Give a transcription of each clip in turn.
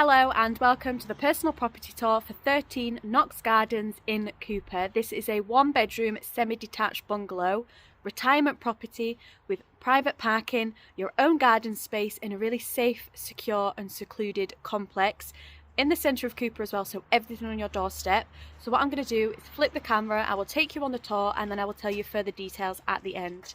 Hello and welcome to the personal property tour for 13 Knox Gardens in Cupar. This is a one-bedroom semi-detached bungalow, retirement property with private parking, your own garden space in a really safe, secure and secluded complex in the centre of Cupar as well, so everything on your doorstep. So what I'm going to do is flip the camera, I will take you on the tour and then I will tell you further details at the end.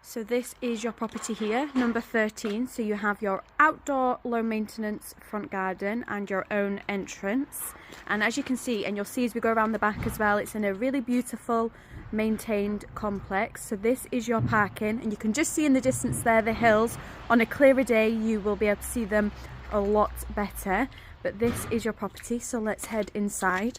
So this is your property here, number 13. So you have your outdoor low maintenance front garden and your own entrance. And as you can see, and you'll see as we go around the back as well, it's in a really beautiful maintained complex. So this is your parking, and you can just see in the distance there the hills. On a clearer day you will be able to see them a lot better. But this is your property, so let's head inside.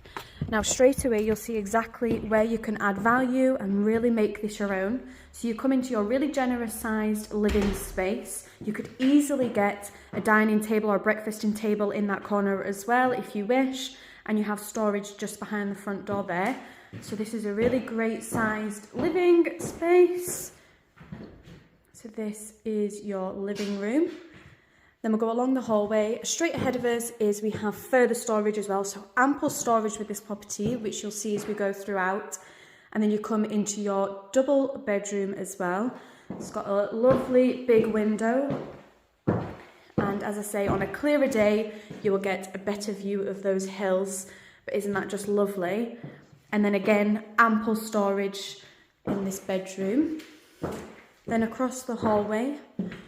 Now straight away you'll see exactly where you can add value and really make this your own. So you come into your really generous sized living space. You could easily get a dining table or a breakfasting table in that corner as well if you wish, and you have storage just behind the front door there. So this is a really great sized living space. So this is your living room. Then we'll go along the hallway. Straight ahead of us is we have further storage as well. So ample storage with this property, which you'll see as we go throughout. And then you come into your double bedroom as well. It's got a lovely big window. And as I say, on a clearer day, you will get a better view of those hills. But isn't that just lovely? And then again, ample storage in this bedroom. Then across the hallway,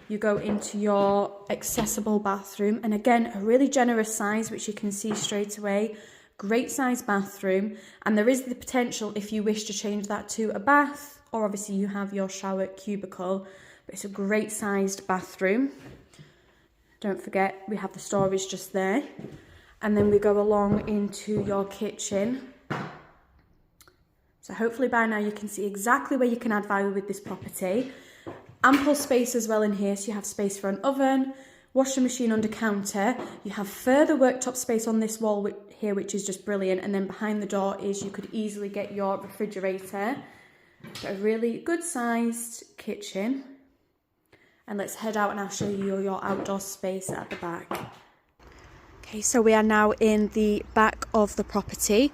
you go into your accessible bathroom. And again, a really generous size, which you can see straight away. Great size bathroom. And there is the potential, if you wish to change that to a bath, or obviously you have your shower cubicle. But it's a great sized bathroom. Don't forget, we have the storage just there. And then we go along into your kitchen. So hopefully by now you can see exactly where you can add value with this property. Ample space as well in here, so you have space for an oven, washing machine under counter. You have further worktop space on this wall here, which is just brilliant. And then behind the door is you could easily get your refrigerator. So a really good sized kitchen. And let's head out and I'll show you your outdoor space at the back. Okay, so we are now in the back of the property.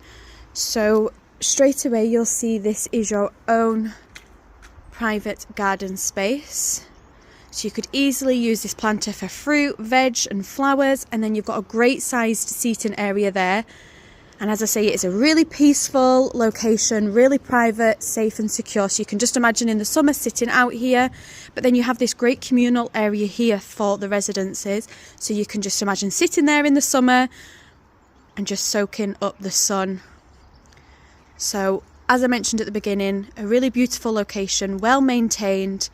So straight away you'll see this is your own private garden space. So you could easily use this planter for fruit, veg and flowers, and then you've got a great sized seating area there. And as I say, it's a really peaceful location, really private, safe and secure. So you can just imagine in the summer sitting out here, but then you have this great communal area here for the residences. So you can just imagine sitting there in the summer and just soaking up the sun. So as I mentioned at the beginning, a really beautiful location, well maintained,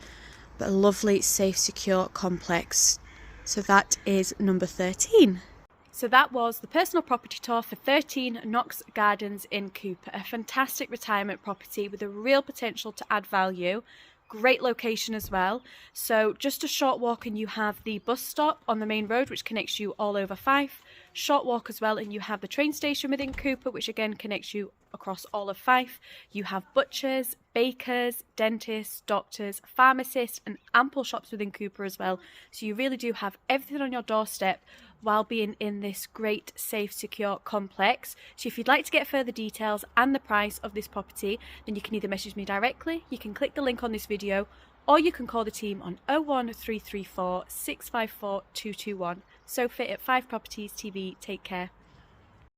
but a lovely, safe, secure complex. So that is number 13. So that was the personal property tour for 13 Knox Gardens in Cupar. A fantastic retirement property with a real potential to add value. Great location as well. So just a short walk and you have the bus stop on the main road, which connects you all over Fife. Short walk as well and you have the train station within Cupar, which again connects you across all of Fife. You have butchers, bakers, dentists, doctors, pharmacists and ample shops within Cupar as well. So you really do have everything on your doorstep while being in this great, safe, secure complex. So if you'd like to get further details and the price of this property, then you can either message me directly, you can click the link on this video, or you can call the team on 01334 654 221. Sophie at 5 Properties TV. Take care.